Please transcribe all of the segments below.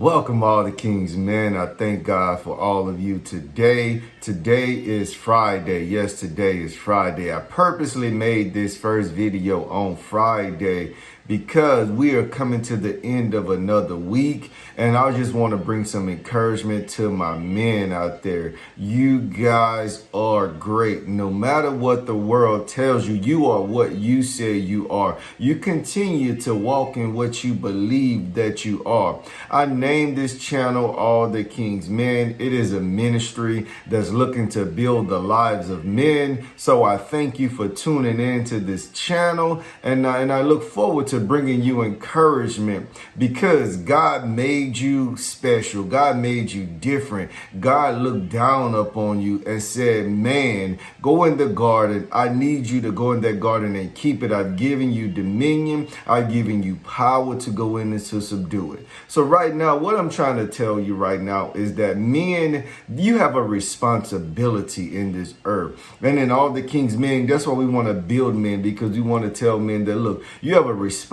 Welcome all the Kings men. I thank God for all of you today. Today is Friday. Yes, today is Friday. I purposely made this first video on Friday because we are coming to the end of another week, and I just want to bring some encouragement to my men out there. You guys are great. No matter what the world tells you, you are what you say you are. You continue to walk in what you believe that you are. I named this channel All the Kings Men. It is a ministry that's looking to build the lives of men. So I thank you for tuning in to this channel, and I look forward to bringing you encouragement because God made you special. God made you different. God looked down upon you and said, man, go in the garden. I need you to go in that garden and keep it. I've given you dominion. I've given you power to go in and to subdue it. So right now, what I'm trying to tell you right now is that men, you have a responsibility in this earth. And in All the Kings Men, that's why we want to build men, because we want to tell men that, look, you have a responsibility,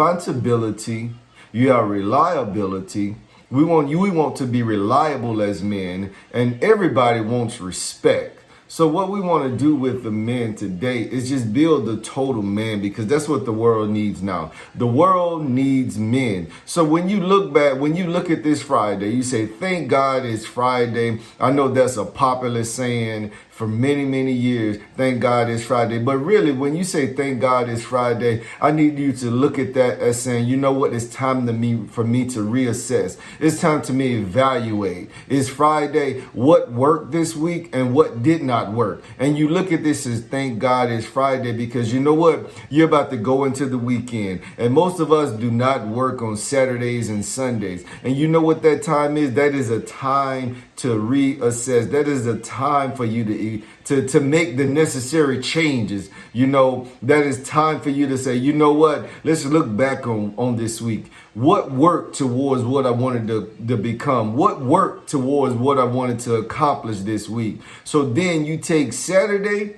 you have reliability. We want to be reliable as men, and everybody wants respect. So what we want to do with the men today is just build the total man, because that's what the world needs now. The world needs men. So when you look back, when you look at this Friday, you say, thank God it's Friday. I know that's a popular saying for many, many years. Thank God it's Friday. But really, when you say thank God it's Friday, I need you to look at that as saying, you know what? It's time for me to reassess. It's time to me evaluate. It's Friday. What worked this week and what did not work? And you look at this as thank God it's Friday, because you know what? You're about to go into the weekend. And most of us do not work on Saturdays and Sundays. And you know what that time is? That is a time to reassess. That is a time for you to make the necessary changes. You know, that is time for you to say, you know what, let's look back on this week. What worked towards what I wanted to become? What worked towards what I wanted to accomplish this week? So then you take Saturday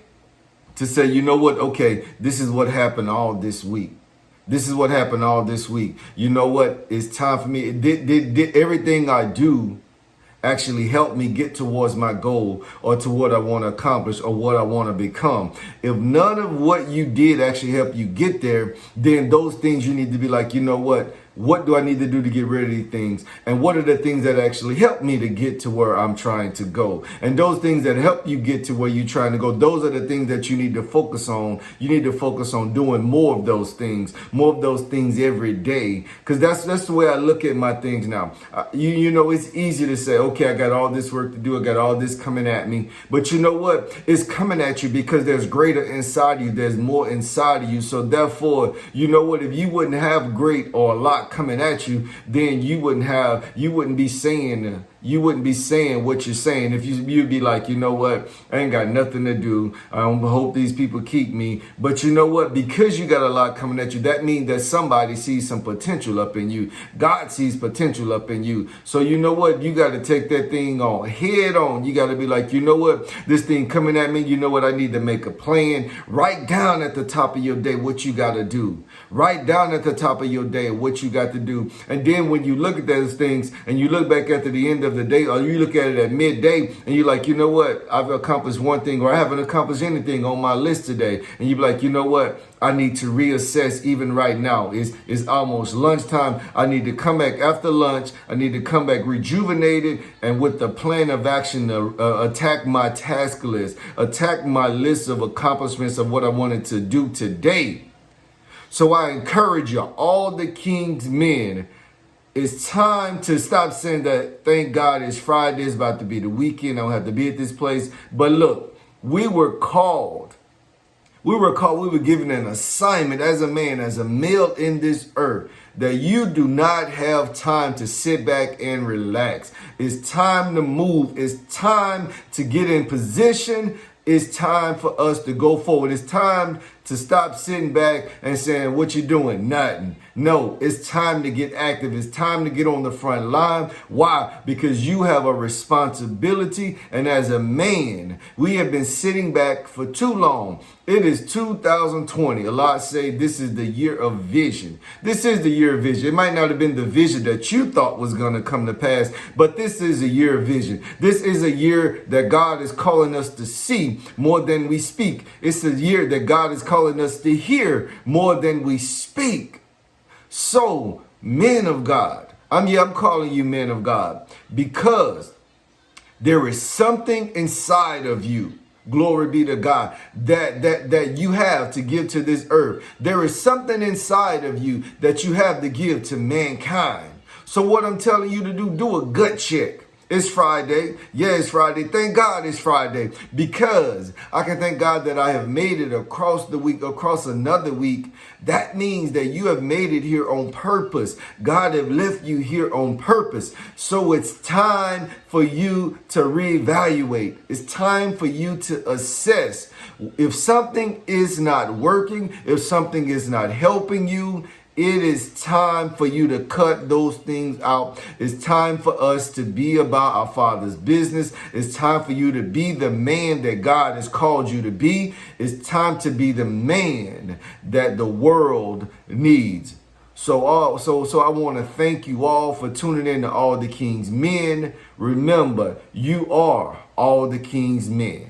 to say, you know what, okay, this is what happened all this week. This is what happened all this week. You know what, it's time for me. Did everything I do actually help me get towards my goal or to what I want to accomplish or what I want to become? If none of what you did actually help you get there, then those things you need to be like, you know what do I need to do to get rid of these things? And what are the things that actually help me to get to where I'm trying to go? And those things that help you get to where you're trying to go, those are the things that you need to focus on. You need to focus on doing more of those things every day. Because that's the way I look at my things now. You know, it's easy to say, okay, I got all this work to do. I got all this coming at me. But you know what? It's coming at you because there's greater inside of you. There's more inside of you. So therefore, you know what? If you wouldn't have great or a lot coming at you, then you wouldn't be saying what you're saying. If you'd be like, you know what, I ain't got nothing to do. I hope these people keep me. But you know what, because you got a lot coming at you, that means that somebody sees some potential up in you. God sees potential up in you. So you know what, you got to take that thing on head on. You got to be like, you know what, this thing coming at me, you know what, I need to make a plan. Write down at the top of your day what you got to do. Write down at the top of your day what you got to do. And then when you look at those things and you look back at the end of the day, or you look at it at midday and you're like, you know what, I've accomplished one thing, or I haven't accomplished anything on my list today. And you're like, you know what, I need to reassess even right now. It's almost lunchtime. I need to come back after lunch. I need to come back rejuvenated and with the plan of action to attack my task list, attack my list of accomplishments of what I wanted to do today. So I encourage you, all the King's men, it's time to stop saying that thank God it's Friday, it's about to be the weekend, I don't have to be at this place. But look, we were called. We were given an assignment as a man, as a male in this earth, that you do not have time to sit back and relax. It's time to move. It's time to get in position. It's time for us to go forward. It's time to stop sitting back and saying, what you doing? Nothing. No, it's time to get active. It's time to get on the front line. Why? Because you have a responsibility. And as a man, we have been sitting back for too long. It is 2020. A lot say this is the year of vision. This is the year of vision. It might not have been the vision that you thought was going to come to pass, but this is a year of vision. This is a year that God is calling us to see more than we speak. It's a year that God is calling us to hear more than we speak. So, men of God, I'm calling you men of God because there is something inside of you. Glory be to God that you have to give to this earth. There is something inside of you that you have to give to mankind. So what I'm telling you to do a gut check. It's Friday. Yeah, it's Friday. Thank God it's Friday, because I can thank God that I have made it across the week, across another week. That means that you have made it here on purpose. God have left you here on purpose. So it's time for you to reevaluate. It's time for you to assess if something is not working, if something is not helping you. It is time for you to cut those things out. It's time for us to be about our Father's business. It's time for you to be the man that God has called you to be. It's time to be the man that the world needs. So I want to thank you all for tuning in to All the King's Men. Remember, you are all the King's men.